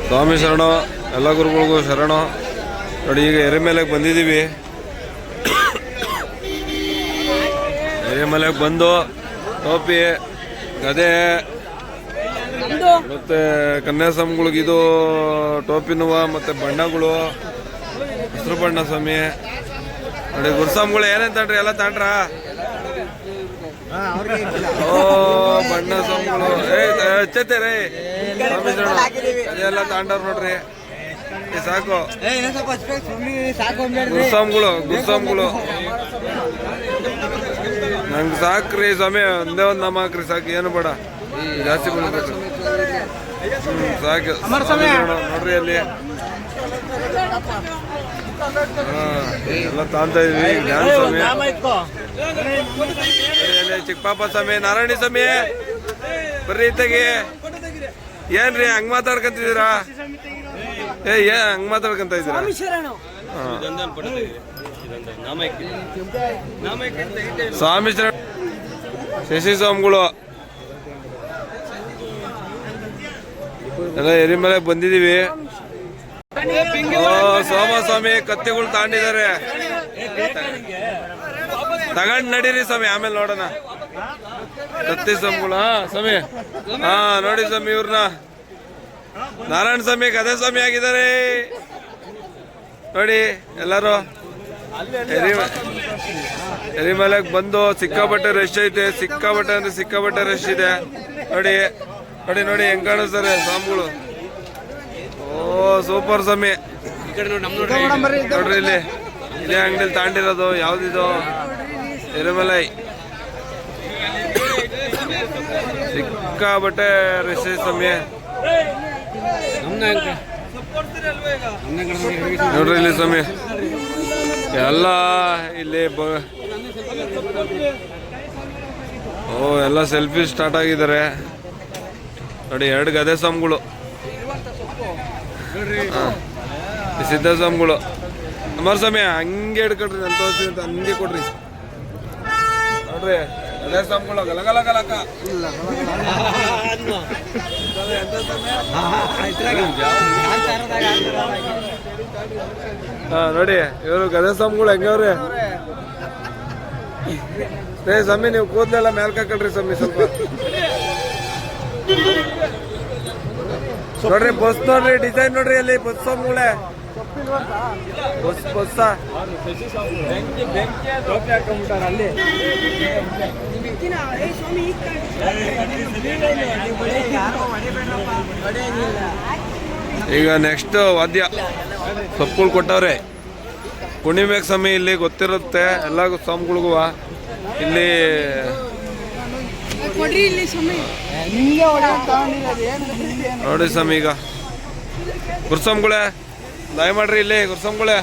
ಸ್ವಾಮಿ ಶರಣ, ಎಲ್ಲ ಗುರುಗಳಿಗೂ ಶರಣ. ನೋಡಿ ಈಗ ಎರೆಮೇಲೆಗೆ ಬಂದಿದ್ದೀವಿ. ಎರೆಮೇಲೆಗೆ ಬಂದು ಟೋಪಿ, ಗದೆ ಮತ್ತೆ ಕನ್ಯಾಸ್ವಾಮಿಗಳಿಗೆ ಇದು ಟೋಪಿನುವ ಮತ್ತೆ ಬಣ್ಣಗಳು, ಹಸಿರು ಬಣ್ಣ ಸ್ವಾಮಿ. ನೋಡಿ ಗುರುಸ್ವಾಮಿಗಳು ಏನೇನು ತಾಂಡ್ರಿ, ಎಲ್ಲ ತಾಂಡ್ರ. ಓ ಬಣ್ಣ ಸ್ವಾಮಿಗಳು ಹಚ್ಚತ್ತೆ ರೀ ಸ್ವಾಮಿ ಶರಣ, ಅದೆಲ್ಲ ತಾಂಡವ್ರು ನೋಡ್ರಿ. ಸಾಕು ಗುರುಸ್ವಾಮಿಗಳು ನಂಗೆ ಸಾಕ್ರಿ ಸ್ವಾಮಿ, ಒಂದೇ ಒಂದು ನಾಮ ಹಾಕ್ರಿ ಸಾಕು, ಏನು ಬೇಡ ಜಾಸ್ತಿ ಬಂದ್ಬೇಕು. ಸಾಕು ನೋಡ್ರಿ ಅಲ್ಲಿ ಎಲ್ಲ ತಾಂತ ಇದ್ವಿ. ಜ್ಞಾನ ಸ್ವಾಮಿ, ಚಿಕ್ಕಪಾಪ ಸ್ವಾಮಿ, ನಾರಾಯಣ ಸ್ವಾಮಿ ಬರ್ರಿ ಇತ್ತಾಗಿ. ಏನ್ರಿ ಹಂಗ್ ಮಾತಾಡ್ಕಂತಿದ್ದೀರಾ? ಏನ್ ಹಂಗ್ ಮಾತಾಡ್ಕಂತ ಇದ್ದೀರಾ? ಸ್ವಾಮಿ ಶರಣ, ಶಶಿ ಸ್ವಾಮಿಗಳು ಎಲ್ಲ ಎರಿಮೇಲೆ ಬಂದಿದೀವಿ. ಸೋಮ ಸ್ವಾಮಿ ಕತ್ತಿಗಳು ತಾಂಡಿದ್ದಾರೆ, ತಗೊಂಡ್ ನಡೀರಿ ಸ್ವಾಮಿ, ಆಮೇಲೆ ನೋಡೋಣ. ಕತ್ತಿ ಸ್ವಾಮಿಗಳು ಸ್ವಾಮಿ, ನೋಡಿ ಸ್ವಾಮಿ ಇವ್ರನ್ನ ನಾರಾಯಣ ಸ್ವಾಮಿ ಗದೆ ಸ್ವಾಮಿ ಆಗಿದ್ದಾರೆ ನೋಡಿ. ಎಲ್ಲರೂ ಎರಿಮೇಲೆಗೆ ಬಂದು ಸಿಕ್ಕಾಪಟ್ಟೆ ರಶ್ ಐತೆ, ಸಿಕ್ಕಾಪಟ್ಟೆ ಅಂದ್ರೆ ಸಿಕ್ಕಾಪಟ್ಟೆ ರಶ್ ಇದೆ. ನೋಡಿ ನೋಡಿ ನೋಡಿ ಹೆಂಗ್ ಕಾಣಿಸ್ತಾರೆ ಸ್ವಾಮಿಗಳು. ಓ ಸೂಪರ್ ಸ್ವಾಮಿ. ನೋಡ್ರಿ ಇಲ್ಲಿ ಇದೇ ಅಂಗಡಿಲಿ ತಾಂಡಿರೋದು ಯಾವ್ದಿದು ಎರಿಮಲೈ. ಸಿಕ್ಕಾಪಟ್ಟೆ ರಶ್ ಸ್ವಾಮಿ. ನೋಡ್ರಿ ಇಲ್ಲಿ ಸ್ವಾಮಿ ಎಲ್ಲ ಇಲ್ಲಿ ಎಲ್ಲ ಸೆಲ್ಫಿ ಸ್ಟಾರ್ಟ್ ಆಗಿದ್ದಾರೆ ನೋಡಿ. 2 ಗದೆ ಸ್ವಾಮಿಗಳು, ಸಿದ್ಧ ಸ್ವಾಮಿಗಳು. ಅಮರ್ ಸ್ವಾಮಿ ಹಂಗೆ ಹಿಡ್ಕೊಡ್ರಿ, ನಾನು ತೋರಿಸ್ತೀನಿ ಅಂತ ಹಂಗೆ ಕೊಡ್ರಿ. ನೋಡ್ರಿ ಗದೆ ಸ್ವಾಮಿಗಳು ಗಲಗಲ ಗಲಕ. ನೋಡಿ ಇವರು ಗದೆ ಸ್ವಾಮಿಗಳು ಹೆಂಗವ್ರಿ. ರೇ ಸ್ವಾಮಿ ನೀವು ಕೂದಲೆಲ್ಲ ಮೇಲ್ಕ ಹಾಕಳ್ರಿ ಸ್ವಾಮಿ ಸ್ವಲ್ಪ. ನೋಡ್ರಿ ಬಸ್, ನೋಡ್ರಿ ಡಿಸೈನ್ ನೋಡ್ರಿ ಅಲ್ಲಿ ಬಸ್ ಸ್ವಾಮಿಗಳೇ. ಬಸ್ ಈಗ ನೆಕ್ಸ್ಟ್ ವಾದ್ಯ ಸೊಪ್ಪುಗಳು ಕೊಟ್ಟವ್ರೆ. ಕುಣಿಬೇಕು ಸ್ವಾಮಿ, ಇಲ್ಲಿ ಗೊತ್ತಿರುತ್ತೆ ಎಲ್ಲ ಸ್ವಾಮಿಗಳಿಗೂ. ಇಲ್ಲಿ ನೋಡಿ ಸ್ವಾಮಿ ಈಗ ಗುರುಸ್ವಾಮಿಗಳೇ ದಯ ಮಾಡ್ರಿ ಇಲ್ಲಿ ಗುರುಸ್ವಾಮಿಗಳೇ.